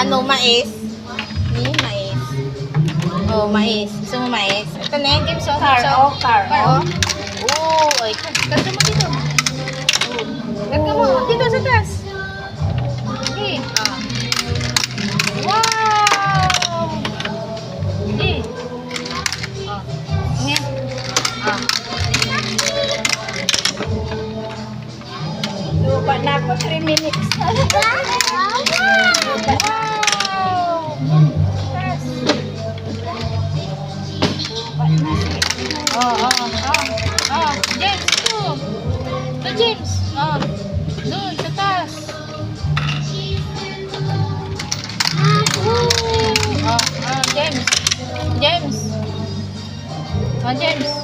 Ano, mais? Mais. Oh, mais. Gusto mo mais? Ito na yung James. Car. Oh, car. Oh. Oh, ay. Ganda mo dito. Ganda mo. Dito sa taas. Okay. Ah. Wow! Okay. Ah. Ngayon. Ah. Lupa na ako 3 minutes na. Wow! Taas. James, ito. Ito, James. Doon, sa taas. James. James. James.